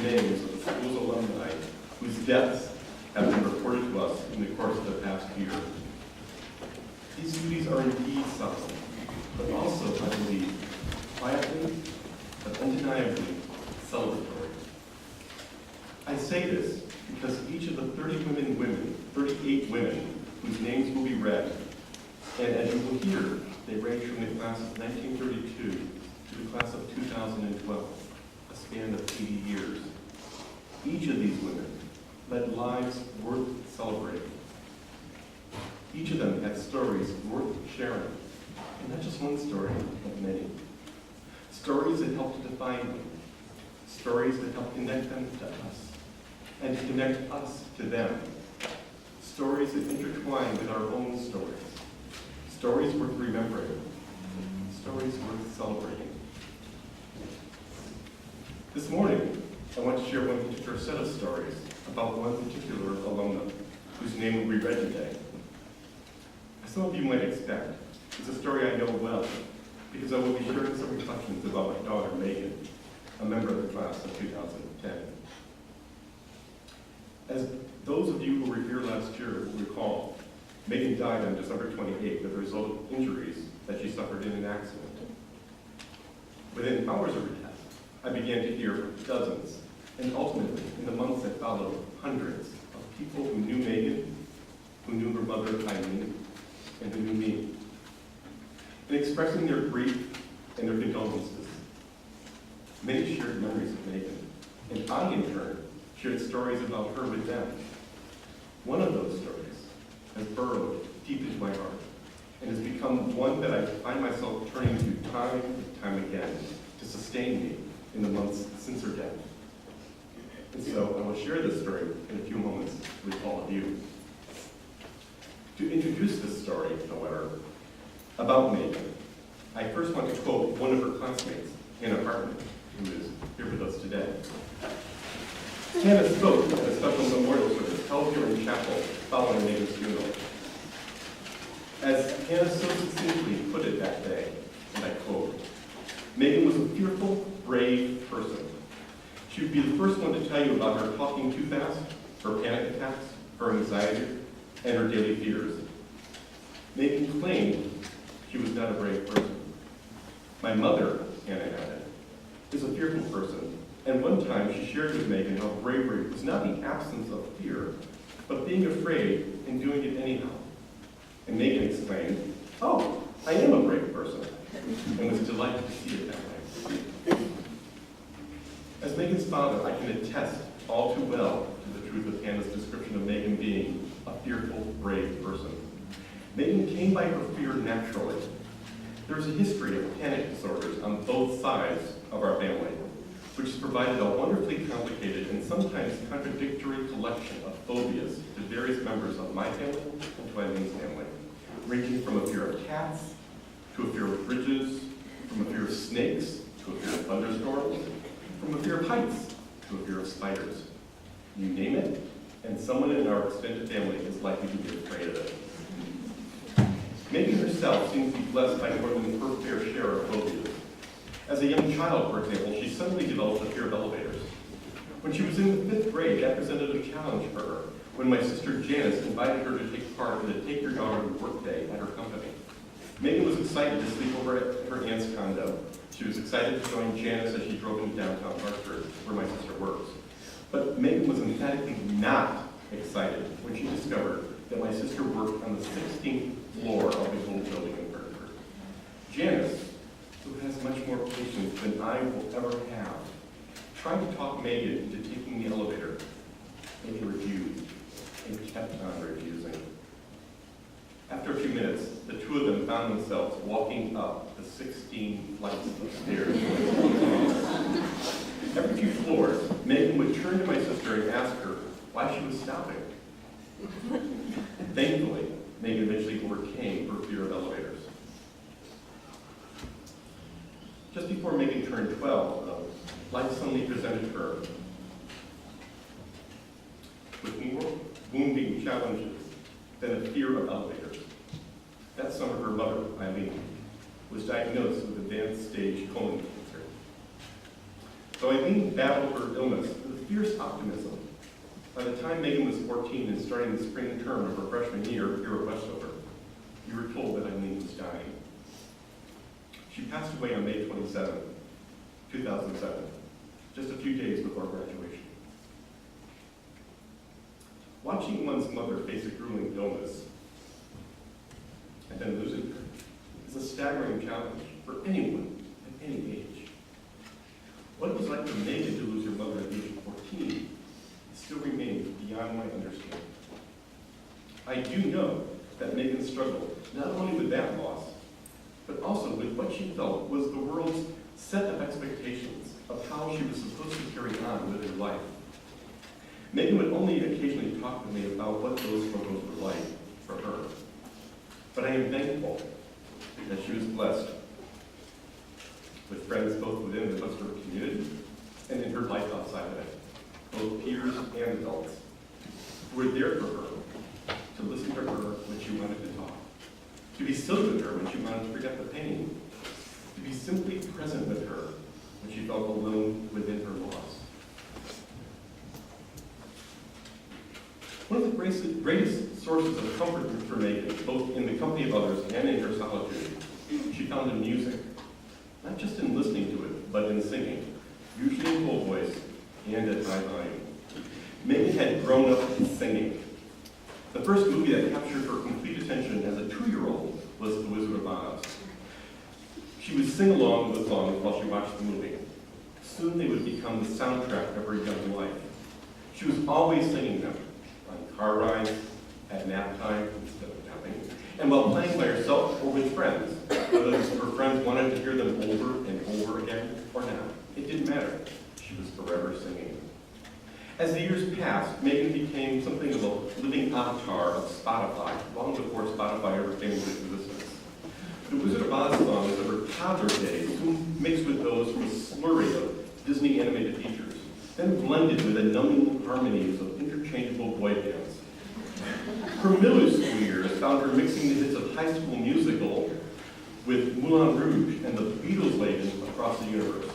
names of the school's alumni whose deaths have been reported to us in the course of the past year. These duties are indeed solemn, but also, I believe, quietly but undeniably celebratory. I say this because each of the 38 women whose names will be read, and as you will hear, they range from the class of 1932 to the class of 2012, a span of 80 years. Each of these women led lives worth celebrating. Each of them had stories worth sharing, and not just one story, but many. Stories that helped to define them, stories that helped connect them to us, and to connect us to them. Stories that intertwine with our own stories. Stories worth remembering. Stories worth celebrating. This morning, I want to share one particular set of stories about one particular alumna whose name will be read today. As some of you might expect, it's a story I know well because I will be sharing some reflections about my daughter, Megan, a member of the class of 2010. As those of you who were here last year will recall, Megan died on December 28th as a result of injuries that she suffered in an accident. Within hours of her death, I began to hear from dozens, and ultimately, in the months that followed, hundreds of people who knew Megan, who knew her mother, Eileen, and who knew me. In expressing their grief and their condolences, many shared memories of Megan, and I, in turn, shared stories about her with them. One of those stories has burrowed deep into my heart and has become one that I find myself turning to time and time again to sustain me in the months since her death. And so I will share this story in a few moments with all of you. To introduce this story, however, about Megan, I first want to quote one of her classmates, Hannah Hartman, who is here with us today. Hannah spoke at a special memorial service held here in chapel following Megan's funeral. As Hannah so succinctly put it that day, and I quote, "Megan was a fearful, brave person. She would be the first one to tell you about her talking too fast, her panic attacks, her anxiety, and her daily fears. Megan claimed she was not a brave person. My mother," Hannah added, "is a fearful person, and one time she shared with Megan how bravery was not the absence of fear, but being afraid and doing it anyhow. And Megan exclaimed, 'Oh, I am a brave person,' and was delighted to see it that way." As Megan's father, I can attest all too well to the truth of Hannah's description of Megan being a fearful, brave person. Megan came by her fear naturally. There is a history of panic disorders on both sides of our family, which has provided a wonderfully complicated and sometimes contradictory collection of phobias to various members of my family and to Eileen's family, ranging from a fear of cats, to a fear of bridges, from a fear of snakes, to a fear of thunderstorms, from a fear of heights, to a fear of spiders. You name it, and someone in our extended family is likely to be afraid of it. Megan herself seems to be blessed by more than her fair share of phobias. As a young child, for example, she suddenly developed a fear of elevators. When she was in the 5th grade, that presented a challenge for her when my sister Janice invited her to take part in the Take Your Daughter to Work Day at her company. Megan was excited to sleep over at her aunt's condo. She was excited to join Janice as she drove into downtown Hartford, where my sister works. But Megan was emphatically not excited when she discovered that my sister worked on the 16th floor of the old building in Hartford. Janice, who has much more patience than I will ever have, tried to talk Megan into taking the elevator. Megan refused and kept on refusing. After a few minutes, the two of them found themselves walking up the 16 flights of stairs. Every few floors, Megan would turn to my sister and ask her why she was stopping. Thankfully, Megan eventually overcame her fear of elevators. Just before Megan turned 12, though, life suddenly presented her with more wounding challenges than a fear of elevators. That summer, her mother, Eileen, was diagnosed with advanced stage colon cancer. Though Eileen battled her illness with a fierce optimism, by the time Megan was 14 and starting the spring term of her freshman year here at Westover, we were told that Eileen was dying. She passed away on May 27, 2007, just a few days before graduation. Watching one's mother face a grueling illness and then losing her is a staggering challenge for anyone at any age. What it was like for Megan to lose her mother at the age of 14 still remains beyond my understanding. I do know that Megan struggled not only with that loss, but also with what she felt was the world's set of expectations of how she was supposed to carry on with her life. Megan would only occasionally talk to me about what those struggles were like for her. But I am thankful that she was blessed with friends both within the Westover community and in her life outside of it, both peers and adults, who were there for her, to listen to her when she wanted to talk, to be still with her when she wanted to forget the pain, to be simply present with her when she felt alone within her loss. One of the greatest sources of comfort for Megan, both in the company of others and in her solitude, she found in music. Not just in listening to it, but in singing, usually in full voice and at high volume. Megan had grown up singing. The first movie that captured her complete attention as a 2-year-old was The Wizard of Oz. She would sing along with the songs while she watched the movie. Soon they would become the soundtrack of her young life. She was always singing them, on car rides, at nap time instead of napping, and while playing by herself or with friends, whether her friends wanted to hear them over and over again or not. It didn't matter. She was forever singing. As the years passed, Megan became something of a living avatar of Spotify, long before Spotify ever came into existence. The Wizard of Oz songs of her toddler days soon mixed with those from a slurry of Disney animated features, then blended with the numbing harmonies of interchangeable boy bands. Her middle school years found her mixing the hits of High School Musical with Moulin Rouge and the Beatles laden across the universe.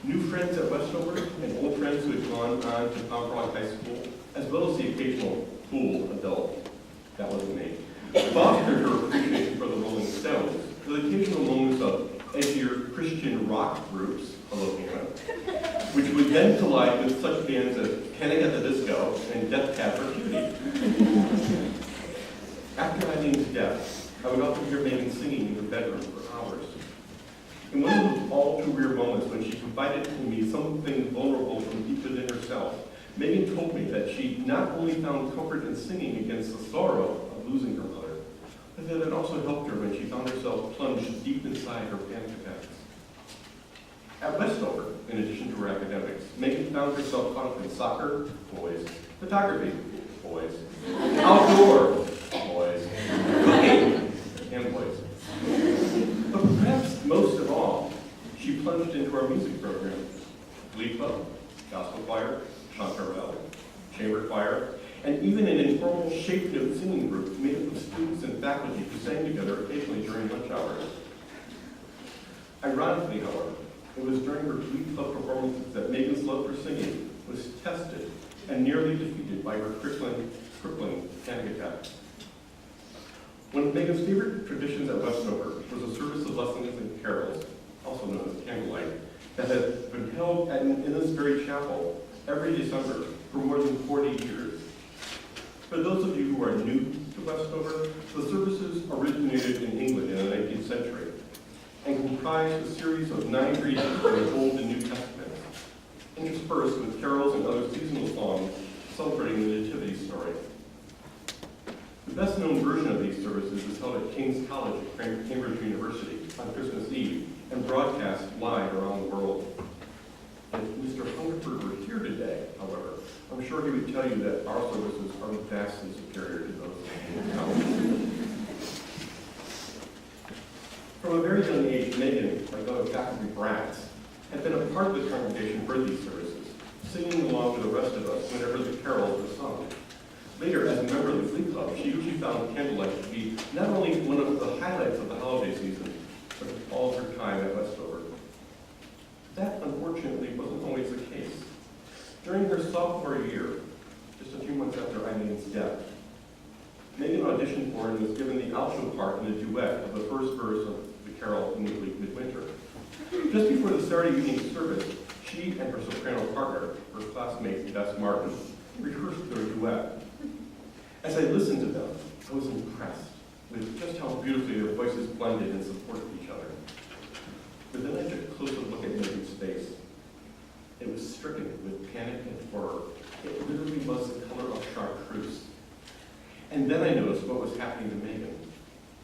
New friends at Westover and old friends who had gone on to Mount Rock High School, as well as the occasional cool adult, that wasn't me, fostered her appreciation for the Rolling Stones, with occasional moments of edgier Christian rock groups, hello Hannah, which would then collide with such bands as Panic at the Disco and Death Cab for Cutie. After Eileen's death, I would often hear Megan singing in her bedroom for hours. In one of those all-too-rare moments when she confided to me something vulnerable from deep within herself, Megan told me that she not only found comfort in singing against the sorrow of losing her mother, but that it also helped her when she found herself plunged deep inside her panic attacks. At Westover, in addition to her academics, Megan found herself caught up in soccer, boys, photography, boys, outdoor, boys, cooking, and boys. But perhaps most of all, she plunged into our music program, Glee Club, gospel choir, chanterelle, chamber choir, and even an informal shape note singing group made up of students and faculty who sang together occasionally during lunch hours. Ironically, however, it was during her Glee Club performances that Megan's love for singing was tested and nearly defeated by her crippling panic attack. One of Megan's favorite traditions at Westover was a service of lessons and carols, also known as candlelight, that had been held in this very chapel every December for more than 40 years. For those of you who are new to Westover, the services originated in England in the 19th century and comprised a series of 9 readings from the Old and New Testaments, interspersed with carols and other seasonal songs celebrating the Nativity story. The best-known version of these services is held at King's College at Cambridge University on Christmas Eve and broadcast live around the world. If Mr. Hungerford were here today, however, I'm sure he would tell you that our services are vastly superior to those in college. From a very young age, Megan, like other faculty brats, had been a part of the congregation for these services, singing along with the rest of us whenever the carols were sung. Later, as a member of the Glee Club, she usually found candlelight to be not only one of the highlights of the holiday season, but all of her time at Westover. That, unfortunately, sophomore year, just a few months after Eileen's death. Megan auditioned for and was given the alto part in a duet of the first verse of the carol In the Bleak Midwinter. Just before the start of evening service, she and her soprano partner, her classmate Bess Martin, rehearsed their duet. As I listened to them, I was impressed with just how beautifully their voices blended and supported each other. But then I took a closer look at Megan's face. It was stricken with panic and horror. It literally was the color of chartreuse. And then I noticed what was happening to Megan.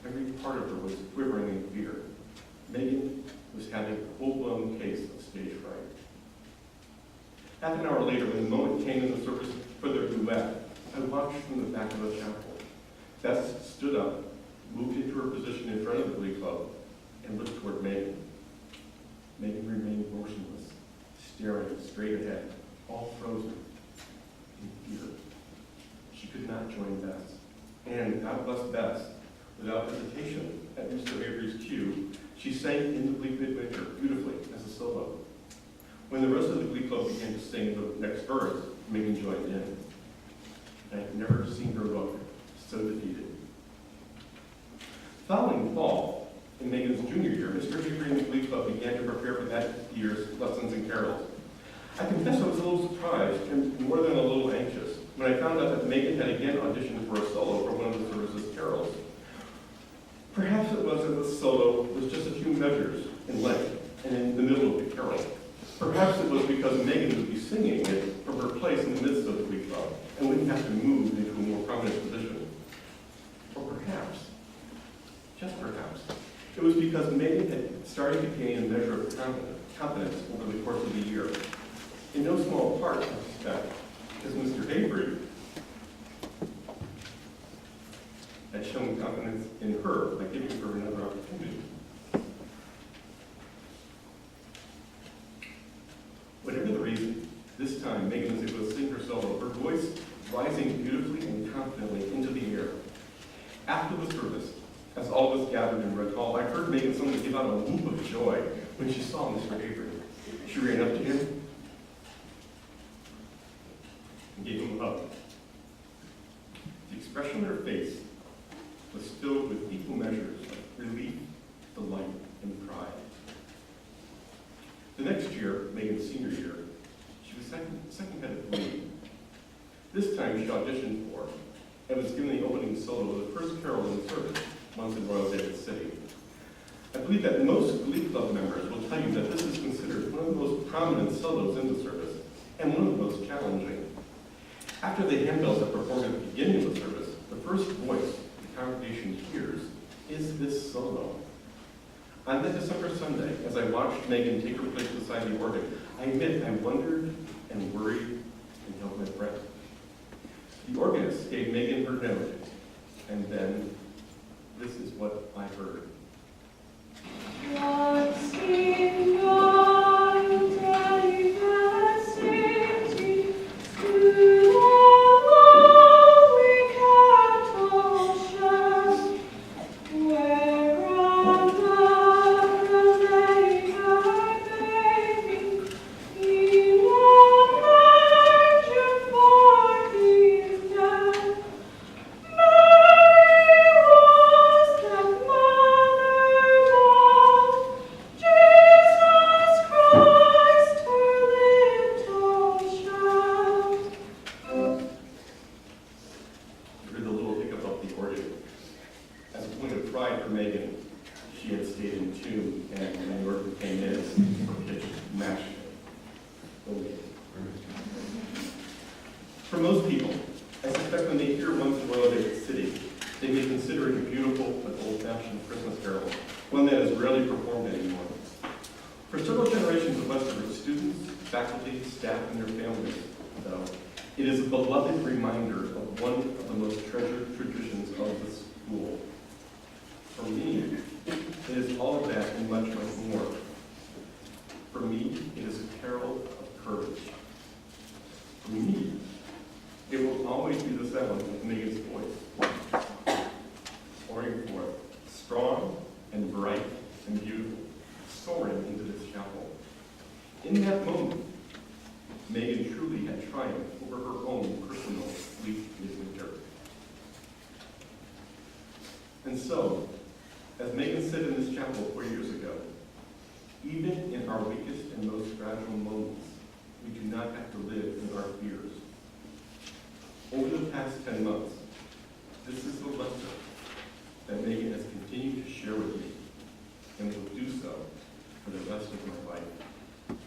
Every part of her was quivering in fear. Megan was having a full-blown case of stage fright. Half an hour later, when the moment came in the service for their duet, I watched from the back of the chapel. Bess stood up, moved into her position in front of the glee club, and looked toward Megan. Megan remained motionless, staring straight ahead, all frozen in fear. She could not join Bess. And God bless Bess, without hesitation, at Mr. Avery's cue, she sang In the Bleak Midwinter beautifully as a solo. When the rest of the glee club began to sing the next verse, Megan joined in. I had never seen her look so defeated. Following fall, in Megan's junior year, Mr. Avery and the glee club began to prepare for that year's lessons and carols. I confess I was a little surprised and more than a little anxious when I found out that Megan had again auditioned for a solo for one of the service's carols. Perhaps it was that the solo was just a few measures in length and in the middle of the carol. Perhaps it was because Megan would be singing it from her place in the midst of the glee club and wouldn't have to move into a more prominent position. Or perhaps, just perhaps, it was because Megan had started to gain a measure of confidence over the course of the year. In no small part, I suspect, because Mr. Avery had shown confidence in her by giving her another opportunity. Whatever the reason, this time Megan was able to sing her solo, her voice rising beautifully and confidently into the air. After the service, as all was gathered in Red Hall, I heard Megan suddenly give out a whoop of joy when she saw Mr. Avery. She ran up to him and gave him a hug. The expression on her face was filled with equal measures of relief, delight, and pride. The next year, Megan's senior year, she was second head of glee. This time she auditioned for and was given the opening solo of the first carol in the service, once in Royal David City. I believe that most glee club members will tell you that this is considered one of the most prominent solos in the service and one of the most challenging. After the handbells are performed at the beginning of the service, the first voice the congregation hears is this solo. On that December Sunday, as I watched Megan take her place beside the organ, I admit I wondered and worried and held my breath. The organist gave Megan her note, and then this is what I heard. Once in one day the city stood a lonely cattle shed, where under the manger baby in a manger for his dead. Mary was that mother of Jesus Christ, her little child. I heard the little hiccup of the organ. As a point of pride for Megan, she had stayed in tune, and when the organ came in, her pitch matched it. For most people, I suspect when they hear Once in Royal David City, they may consider it a beautiful but old-fashioned Christmas carol, one that is rarely performed anymore. For several generations of Westover students, faculty, staff, and their families, though, it is a beloved reminder of one of the most treasured traditions of the school. For me, it is all of that and much, much more. For me, it is a carol of courage. For me, it will always be the sound of Megan's voice, pouring forth, strong and bright and beautiful, soaring into this chapel. In that moment, Megan truly had triumphed over her own personal sleep midwinter. And so, as Megan said in this chapel 4 years ago, even in our weakest and most fragile moments, we do not have to live in our fears. Over the past 10 months, this is the lesson that Megan has continued to share with me, and will do so for the rest of my life.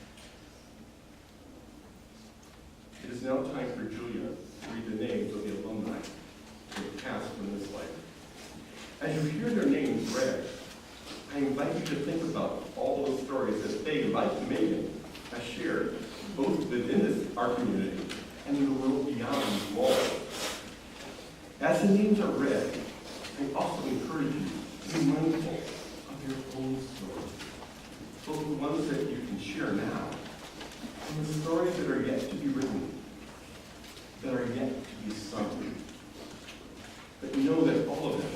It is now time for Julia to read the names of the alumni who have passed from this life. As you hear their names read, I invite you to think about all those stories that they, like Megan, have shared, both within our community and in the world beyond these walls. As the names are read, I also encourage you to be mindful of your own stories, both the ones that you can share now and the stories that are yet to be written, that are yet to be sung. But know that all of them